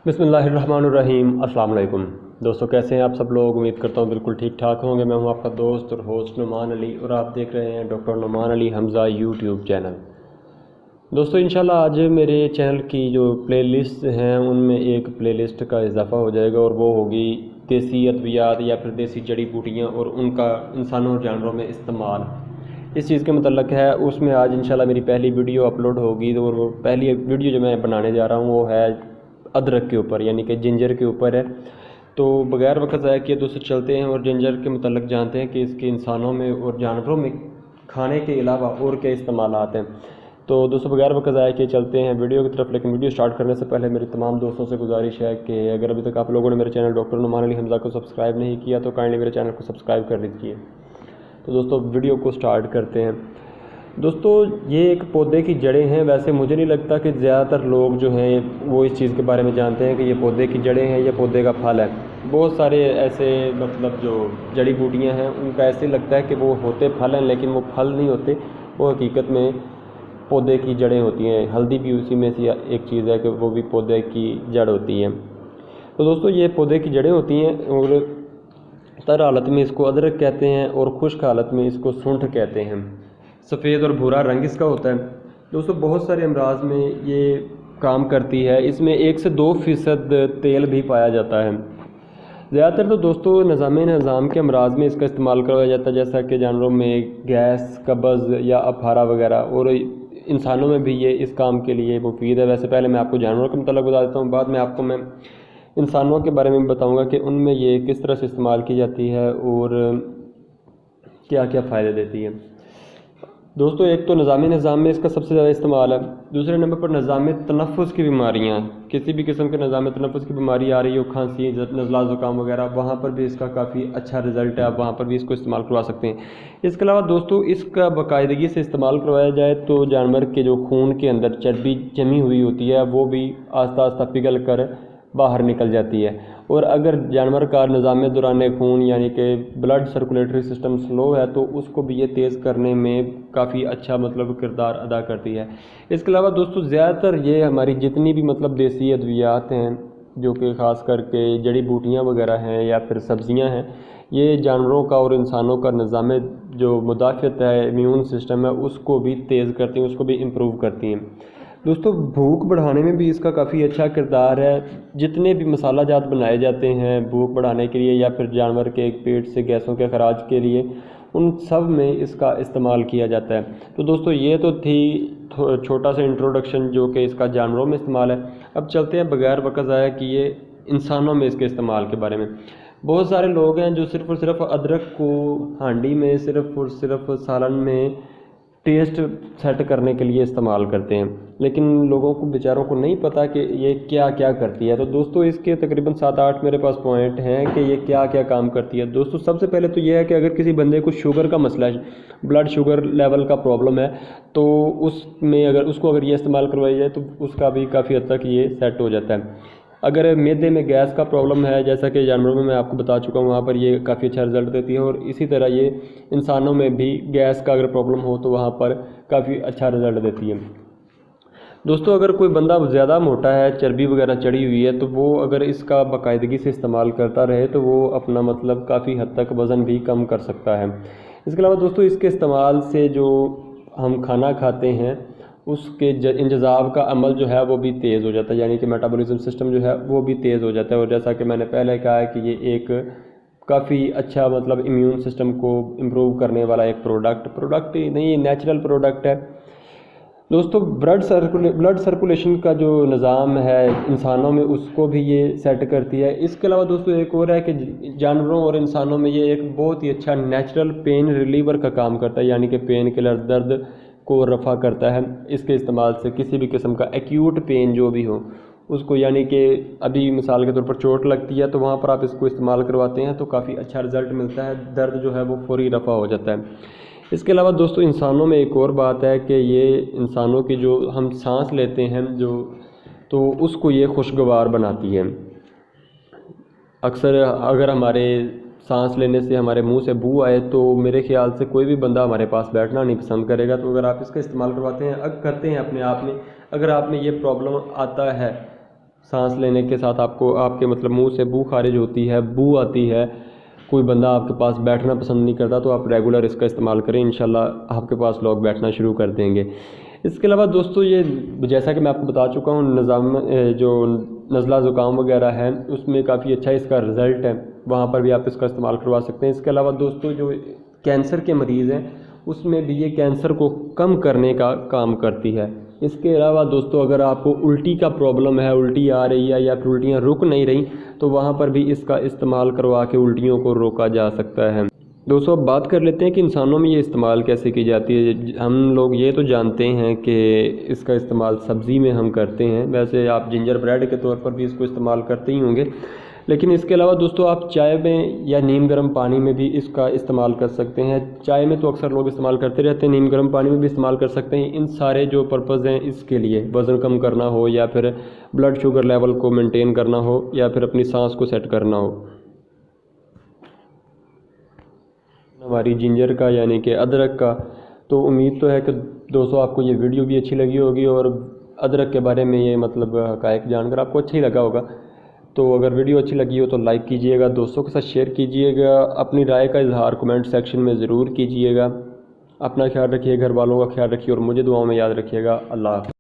बिस्मिल्लाहिर्रहमानिर्रहीम। अस्सलाम वालेकुम दोस्तों, कैसे हैं आप सब लोग। उम्मीद करता हूँ बिल्कुल ठीक ठाक होंगे। मैं हूँ आपका दोस्त और होस्ट नुमान अली और आप देख रहे हैं doctor Numan Ali Hamza YouTube channel. दोस्तों इंशाल्लाह आज मेरे चैनल की जो प्लेलिस्ट हैं उनमें एक प्लेलिस्ट का इजाफ़ा हो जाएगा और वो होगी देसी अद्वियात या फिर देसी जड़ी बूटियाँ और उनका इंसानों और जानवरों में इस्तेमाल। इस चीज़ के मतलब है उसमें आज इंशाल्लाह मेरी पहली वीडियो अपलोड होगी। और वो पहली वीडियो जो मैं बनाने जा रहा हूँ वो है अदरक के ऊपर, यानी कि जिंजर के ऊपर है। तो बगैर वक्त ज़ाया किए दोस्तों चलते हैं और जिंजर के मतलब जानते हैं कि इसके इंसानों में और जानवरों में खाने के अलावा और क्या इस्तेमालात हैं। तो दोस्तों बगैर वक्त ज़ाया किए चलते हैं वीडियो की तरफ। लेकिन वीडियो स्टार्ट करने से पहले मेरे तमाम दोस्तों से गुजारिश है कि अगर अभी तक आप लोगों ने मेरे चैनल डॉक्टर नुमान अली हमज़ा को सब्सक्राइब नहीं किया तो काइंडली मेरे चैनल को सब्सक्राइब कर लीजिए। तो दोस्तों वीडियो को स्टार्ट करते हैं। दोस्तों ये एक पौधे की जड़ें हैं। वैसे मुझे नहीं लगता कि ज़्यादातर लोग जो हैं वो इस चीज़ के बारे में जानते हैं कि ये पौधे की जड़ें हैं या पौधे का फल है। बहुत सारे ऐसे मतलब जो जड़ी बूटियां हैं उनका ऐसे लगता है कि वो होते फल हैं, लेकिन वो फल नहीं होते, वो हकीकत में पौधे की जड़ें होती हैं। हल्दी भी उसी में से एक चीज़ है कि वो भी पौधे की जड़ होती है। तो दोस्तों ये पौधे की जड़ें होती हैं और तर हालत में इसको अदरक कहते हैं और खुश्क हालत में इसको सूंठ कहते हैं। सफ़ेद और भूरा रंग इसका होता है। दोस्तों बहुत सारे अमराज में ये काम करती है। इसमें 1 से 2% तेल भी पाया जाता है। ज़्यादातर तो दोस्तों निज़ाम के अमराज में इसका इस्तेमाल करवाया जाता है, जैसा कि जानवरों में गैस, कब्ज़ या अफारा वगैरह, और इंसानों में भी ये इस काम के लिए मुफीद है। वैसे पहले मैं आपको जानवरों का मतलब बता देता हूँ, बाद में आपको मैं इंसानों के बारे में बताऊँगा कि उनमें ये किस तरह से इस्तेमाल की जाती है और क्या क्या फ़ायदे देती है। दोस्तों एक तो निज़ाम में इसका सबसे ज़्यादा इस्तेमाल है। दूसरे नंबर पर निज़ाम तनफ़ुस की बीमारियाँ, किसी भी किस्म के निज़ाम तनफ़ुस की बीमारी आ रही हो, खांसी, नज़ला, ज़ुकाम वगैरह, वहाँ पर भी इसका काफ़ी अच्छा रिज़ल्ट है। आप वहाँ पर भी इसको इस्तेमाल करवा सकते हैं। इसके अलावा दोस्तों इसका बाकायदगी से इस्तेमाल करवाया जाए तो जानवर के जो खून के अंदर चर्बी जमी हुई होती है वो भी आस्ता आस्ता पिघल कर बाहर निकल जाती है। और अगर जानवर का निज़ाम दौरान खून यानी कि ब्लड सर्कुलेटरी सिस्टम स्लो है तो उसको भी ये तेज़ करने में काफ़ी अच्छा मतलब किरदार अदा करती है। इसके अलावा दोस्तों ज़्यादातर ये हमारी जितनी भी मतलब देसी अद्वियात हैं जो कि ख़ास करके जड़ी बूटियाँ वगैरह हैं या फिर सब्ज़ियाँ हैं, ये जानवरों का और इंसानों का निज़ाम जो मुदाफ़ियत है, इम्यून सिस्टम है, उसको भी तेज़ करती हैं, उसको भी इम्प्रूव करती हैं। दोस्तों भूख बढ़ाने में भी इसका काफ़ी अच्छा किरदार है। जितने भी मसाला जात बनाए जाते हैं भूख बढ़ाने के लिए या फिर जानवर के पेट से गैसों के खराज के लिए, उन सब में इसका इस्तेमाल किया जाता है। तो दोस्तों ये तो थी छोटा सा इंट्रोडक्शन जो कि इसका जानवरों में इस्तेमाल है। अब चलते हैं बगैर वक्त ज़ाया किए इंसानों में इसके इस्तेमाल के बारे में। बहुत सारे लोग हैं जो सिर्फ़ और सिर्फ अदरक को हांडी में सिर्फ़ और सिर्फ सालन में टेस्ट सेट करने के लिए इस्तेमाल करते हैं, लेकिन लोगों को बेचारों को नहीं पता कि ये क्या क्या करती है। तो दोस्तों इसके तकरीबन 7-8 मेरे पास पॉइंट हैं कि ये क्या क्या काम करती है। दोस्तों सबसे पहले तो ये है कि अगर किसी बंदे को शुगर का मसला है, ब्लड शुगर लेवल का प्रॉब्लम है, तो उसमें अगर ये इस्तेमाल करवाई जाए तो उसका भी काफ़ी हद तक ये सेट हो जाता है। अगर मैदे में गैस का प्रॉब्लम है, जैसा कि जानवरों में मैं आपको बता चुका हूँ, वहाँ पर ये काफ़ी अच्छा रिजल्ट देती है। और इसी तरह ये इंसानों में भी गैस का अगर प्रॉब्लम हो तो वहाँ पर काफ़ी अच्छा रिजल्ट देती है। दोस्तों अगर कोई बंदा ज़्यादा मोटा है, चर्बी वगैरह चढ़ी हुई है, तो वो अगर इसका बाकायदगी से इस्तेमाल करता रहे तो वो अपना मतलब काफ़ी हद तक वज़न भी कम कर सकता है। इसके अलावा दोस्तों इसके इस्तेमाल से जो हम खाना खाते हैं उसके इंतज़ाब का अमल जो है वो भी तेज़ हो जाता है, यानी कि मेटाबॉलिज्म सिस्टम जो है वो भी तेज़ हो जाता है। और जैसा कि मैंने पहले कहा है कि ये एक काफ़ी अच्छा मतलब इम्यून सिस्टम को इम्प्रूव करने वाला एक प्रोडक्ट ही नहीं, नेचुरल प्रोडक्ट है। दोस्तों ब्लड सर्कुलेशन का जो निज़ाम है इंसानों में उसको भी ये सेट करती है। इसके अलावा दोस्तों एक और है कि जानवरों और इंसानों में ये एक बहुत ही अच्छा नेचुरल पेन रिलीवर का काम करता है, यानी कि पेन किलर, दर्द को रफ़ा करता है इसके इस्तेमाल से। किसी भी किस्म का एक्यूट पेन जो भी हो उसको, यानी कि अभी मिसाल के तौर पर चोट लगती है तो वहाँ पर आप इसको इस्तेमाल करवाते हैं तो काफ़ी अच्छा रिज़ल्ट मिलता है, दर्द जो है वो फौरी रफ़ा हो जाता है। इसके अलावा दोस्तों इंसानों में एक और बात है कि ये इंसानों की जो हम सांस लेते हैं तो उसको ये खुशगवार बनाती है। अक्सर अगर हमारे सांस लेने से हमारे मुंह से बू आए तो मेरे ख्याल से कोई भी बंदा हमारे पास बैठना नहीं पसंद करेगा। तो अगर आप इसका इस्तेमाल करवाते हैं करते हैं अपने आप में, अगर आप में ये प्रॉब्लम आता है सांस लेने के साथ आपको आपके मतलब मुंह से बू खारिज होती है, बू आती है, कोई बंदा आपके पास बैठना पसंद नहीं करता, तो आप रेगुलर इसका इस्तेमाल करें, इंशाल्लाह आपके पास लोग बैठना शुरू कर देंगे। इसके अलावा दोस्तों ये जैसा कि मैं आपको बता चुका हूँ, निज़ाम जो नज़ला ज़ुकाम वगैरह है उसमें काफ़ी अच्छा इसका रिज़ल्ट है, वहाँ पर भी आप इसका इस्तेमाल करवा सकते हैं। इसके अलावा दोस्तों जो कैंसर के मरीज़ हैं उसमें भी ये कैंसर को कम करने का काम करती है। इसके अलावा दोस्तों अगर आपको उल्टी का प्रॉब्लम है, उल्टी आ रही है या फिर उल्टियाँ रुक नहीं रही, तो वहाँ पर भी इसका इस्तेमाल करवा के उल्टियों को रोका जा सकता है। दोस्तों अब बात कर लेते हैं कि इंसानों में ये इस्तेमाल कैसे की जाती है। हम लोग ये तो जानते हैं कि इसका इस्तेमाल सब्ज़ी में हम करते हैं, वैसे आप जिंजर ब्रेड के तौर पर भी इसको इस्तेमाल करते ही होंगे, लेकिन इसके अलावा दोस्तों आप चाय में या नीम गर्म पानी में भी इसका इस्तेमाल कर सकते हैं। चाय में तो अक्सर लोग इस्तेमाल करते रहते हैं, नीम गर्म पानी में भी इस्तेमाल कर सकते हैं। इन सारे जो पर्पज़ हैं इसके लिए, वज़न कम करना हो या फिर ब्लड शुगर लेवल को मेंटेन करना हो या फिर अपनी सांस को सेट करना हो, हमारी जिंजर का यानी कि अदरक का। तो उम्मीद तो है कि दोस्तों आपको ये वीडियो भी अच्छी लगी होगी और अदरक के बारे में ये मतलब हक़ाइक़ जानकर आपको अच्छा ही लगा होगा। तो अगर वीडियो अच्छी लगी हो तो लाइक कीजिएगा, दोस्तों के साथ शेयर कीजिएगा, अपनी राय का इजहार कमेंट सेक्शन में ज़रूर कीजिएगा। अपना ख्याल रखिए, घर वालों का ख्याल रखिए और मुझे दुआओं में याद रखिएगा। अल्लाह हाफ़िज़।